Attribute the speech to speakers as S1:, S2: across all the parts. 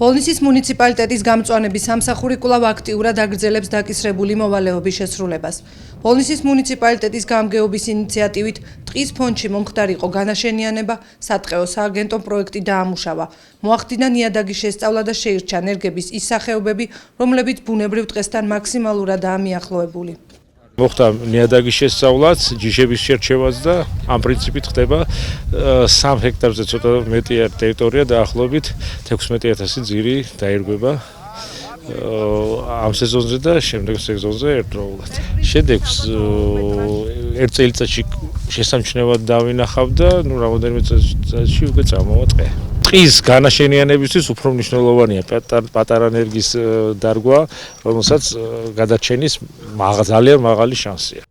S1: პოლნისის მუნიციპალიტეტის გამწვანების სამსახური კვლავ აქტიურად აგრძელებს დაკისრებული მოვალეობის შესრულებას. პოლნისის მუნიციპალიტეტის გამგეობის ინიციატივით ტყის ფონდში მომხდარ იყო განაშენიანება, სატყეო სააგენტო პროექტი დაამუშავა. მოახდინა ნიადაგის შესწავლა და შეირჩა ნერგების ის სახეობები, რომლებიც ბუნებრივ ტყესთან მაქსიმალურადაა მიახლოებული.
S2: მოხდა ნიადაგის შესწავლაც, ჯიშების შერჩევაც და ამ პრინციპით ხდება 3 ჰექტარზე ცოტა მეტია ტერიტორია დაახლოებით 16,000 ძირი დაირგვება ამ სეზონზე და შემდეგ სეზონზე ერთდროულად. შედეგს ერთ წელიწადში შესამჩნევად დავინახავ და რამოდენიმე წელიწადში უკვე წამოვა ტყე. ტყის განაშენიანებისთვის უფრო მნიშვნელოვანია პატარა ნერგის დარგვა, რომელსაც გადაჩენის ძალიან მაღალი შანსია.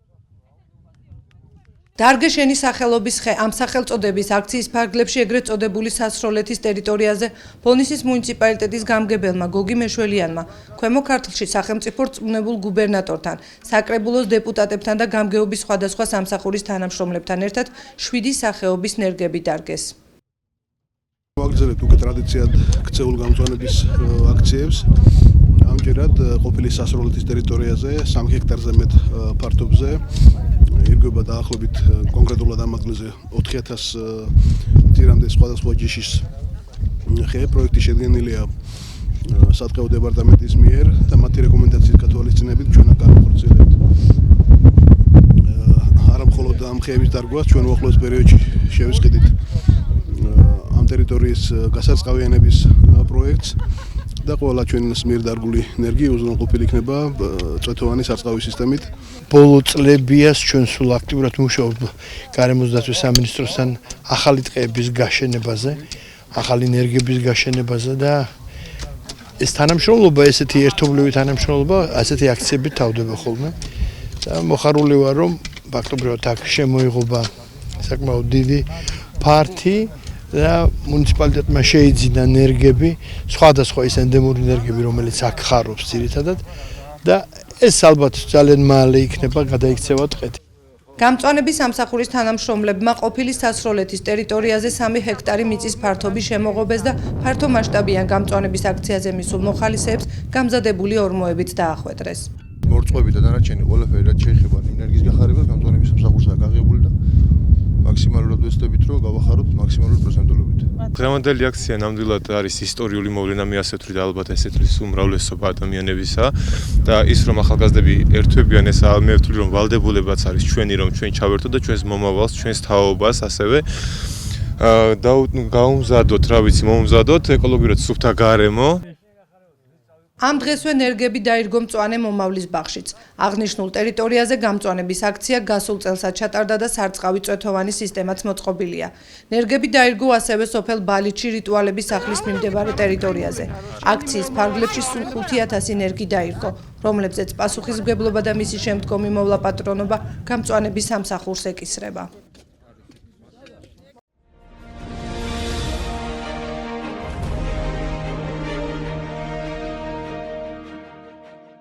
S1: დარგეშენის სახელობის ხე ამ სახელწოდების აქციის ფარგლებში ეგრეთ წოდებული სასროლეთის ტერიტორიაზე პოლნისის მუნიციპალიტეტის გამგებელმა გოგი მეშველიანმა ქვემო ქართლში სახელმწიფო რწმუნებულ გუბერნატორთან, საკრებულოს დეპუტატებთან და გამგეობის სხვადასხვა სამსახურის თანამშრომლებთან ერთად 7 სახეობის ნერგები დარგეს.
S3: ვაგრძელებთ უკვე ტრადიციად ქცეულ გამწვანების აქციებს. ამჯერად ყოფილი სასროლეთის ტერიტორიაზე 3 ჰექტარზე მეტ ფართობზე ირგვება დაახლოებით კონკრეტულად ამ ადგილზე 4,000 ძირამდე სხვადასხვა ჯიშის ხე. პროექტი შედგენილია სატყეო დეპარტამენტის მიერ და მათი რეკომენდაციით გათვალისწინებით ჩვენ განვახორციელებთ არა მხოლოდ ამ ხეების დარგვას, ჩვენ უახლოეს პერიოდში შევისყიდით ამ ტერიტორიის გასარწყავიანების პროექტს და ყველა ჩვენს მიერ დარგული ენერგია უზრუნველყოფილი იქნება წვეთოვანი სარწყავი სისტემით.
S4: ბოლო წლებიას ჩვენ სულ აქტიურად მუშაობ გარემოს დაცვის სამინისტროსთან ახალი ტყეების გაშენებაზე, ახალი ენერგიების გაშენებაზე და ეს თანამშრომლობა, ესეთი ერთობლივი თანამშრომლობა, ასეთი აქციები თავდება ხოლმე. და მოხარული ვარ, რომ ფაქტობრივად აქ შემოიღობა საკმაოდ დიდი ფართი და მუნიციპალიტეტმა შეიძინა ნერგები, სხვადასხვა ის ენდემური ნერგები, რომელიც აქ ხარობს ძირითადად და ეს ალბათ ძალიან მალე იქნება გადაიქცევა ტყეთი.
S1: გამწვანების სამსახურის თანამშრომლებმა ყოფილი სასროლეთის ტერიტორიაზე 3 ჰექტარი მიწის ფართობის შემოღობეს და ფართო მასშტაბიან გამწვანების აქციაზე მისულ მოხალისეებს გამზადებული ორმოებით დაახვედრეს.
S5: მორწყვები და დანარჩენი ყველაფერი რაც შეეხება ენერგიის გახარებას გამწვანების სამსახურსა გაღებული და მაქსიმალურად ვეცდებით რომ გავახაროთ მაქსიმალური პროცენტულობით.
S6: დღევანდელი აქცია ნამდვილად არის ისტორიული მოვლენა, მე ასე ვთვლი და ალბათ ესეთ ის უმრავლესობა ადამიანებისა და ის რომ ახალგაზრდები ერთვებიან ეს მე ვთვლი რომ ვალდებულებაც არის ჩვენი რომ ჩვენ ჩავერთოთ და ჩვენს მომავალს, ჩვენს თაობას ასევე გავუმზადოთ, რა ვიცი, მომზადოთ ეკოლოგიურად სუფთა გარემო.
S1: ამ დღესვე ნერგები დაირგო მწვანე მომავლის ბაღშიც. აღნიშნულ ტერიტორიაზე გამწვანების აქცია გასულ წელსაც ჩატარდა და სარწყავი წვეთოვანი სისტემაც მოწყობილია. ნერგები დაირგო ასევე სოფელ ბალიჩი რიტუალების სახლის მიმდებარე ტერიტორიაზე. აქციის ფარგლებში სულ 5,000 ნერგი დაირგო, რომლებზეც პასუხისმგებლობა და მისი შემდგომი მოვლა პატრონობა გამწვანების სამსახურს ეკისრება.